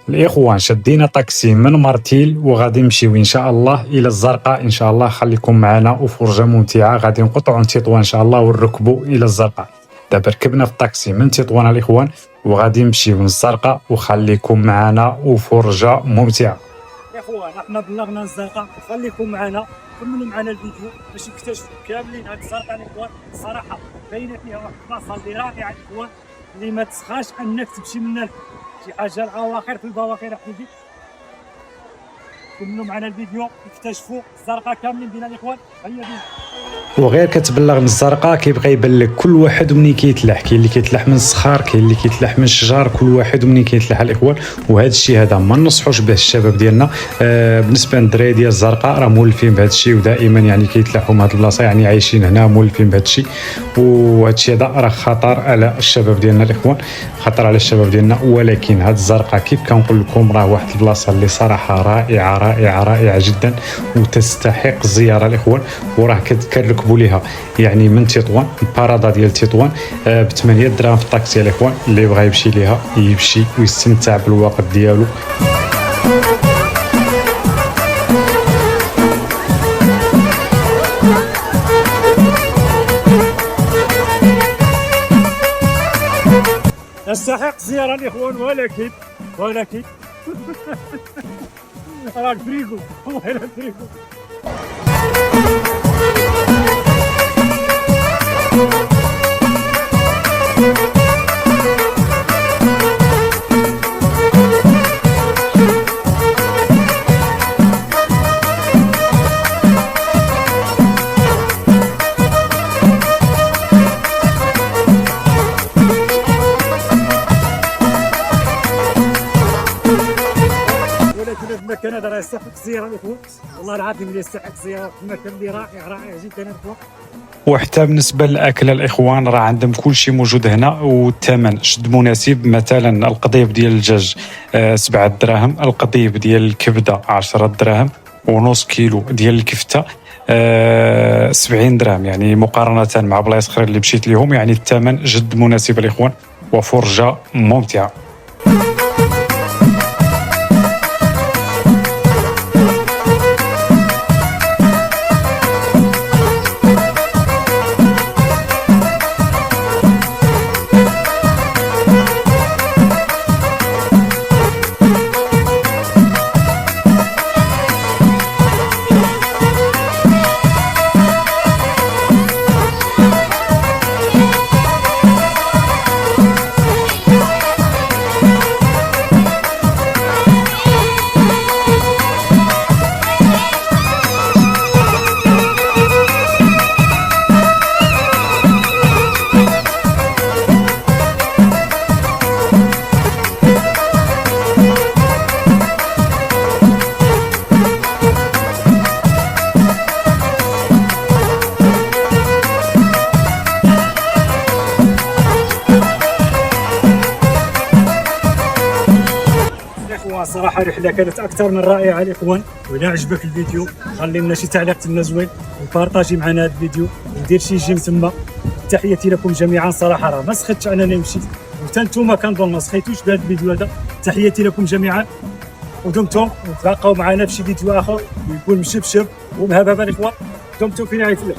الاخوان شدينا طاكسي من مرتيل وغادي نمشيو ان شاء الله الى الزرقاء ان شاء الله. خليكم معنا وفرجه ممتعه. غادي نقطعوا من تطوان ان شاء الله ونركبوا الى الزرقاء. دابا ركبنا في الطاكسي من تطوان الاخوان وغادي نمشيو للزرقاء وخليكم معنا وفرجه ممتعه. يا اخوان احنا بلغنا الزرقاء، خليكم معنا كملوا معنا الفيديو باش نكتشفوا كاملين هاد الزرقاء الاخوان. صراحه باينه فيها واحد البلاصه اللي رائعه الاخوان، اللي ما تسخاش انك تمشي منها شي حاجه العواقر في البواخر حبيبي. كملوا معنا الفيديو نكتشفوا الزرقاء كاملين بنا الاخوان. هيا بينا. وغير كتبلغ من الزرقاء كيبقى يبان لك كل واحد منين كيتلاح. كاين اللي كيتلاح من الصخار، كاين اللي كيتلاح من الشجر، كل واحد منين كيتلاح الاخوان. وهذا الشيء هذا ما ننصحوش به الشباب ديالنا. بالنسبه للدراري ديال الزرقاء راه مولفين بهذا الشيء ودائما يعني كيتلاحوا من هذه البلاصه، يعني عايشين هنا مولفين بهذا الشيء. وهذا الشيء هذا راه خطر على الشباب ديالنا الاخوان، خطر على الشباب ديالنا. ولكن هذا الزرقاء كيف كنقول لكم راه واحد البلاصه اللي صراحه رائعه رائعه رائعه جدا وتستحق الزياره الاخوان. وراه كنركبوا ليها يعني من تطوان البارادا ديال تطوان ب 8 دراهم في الطاكسي الاخوان. اللي بغى يمشي ليها يمشي ويستمتع بالوقت ديالو. يستحق زياره الاخوان، ولكن راه الفريغو والله الا الفريغو. المكان هذا راه يستحق الزياره الاخوان، والله العظيم اللي يستحق الزياره. المكان اللي رائع جدا الاخوان. وحتى بالنسبه للاكله الاخوان راه عندهم كل شيء موجود هنا، والثمن شد مناسب. مثلا القضيب ديال الدجاج 7 دراهم، القضيب ديال الكبده 10 دراهم، ونص كيلو ديال الكفته 70 درهم. يعني مقارنه مع بلايص اخرى اللي مشيت لهم يعني الثمن جد مناسب الاخوان وفرجه ممتعه. صراحه الرحله كانت اكثر من رائعه الاخوان. واذا عجبك الفيديو خلي لنا شي تعليق تما زوين وبارطاجي معنا هذا الفيديو ودير شي جيم تما. تحياتي لكم جميعا. صراحه راه ما سخيتش انني مشيت وحتى نتوما كنظن ما سخيتوش بهذا الفيديو هذا. تحياتي لكم جميعا ودمتم نتلاقاو معنا في شي فيديو اخر يكون مشبشب ومهبب الاخوان. دمتم في رعايه الله.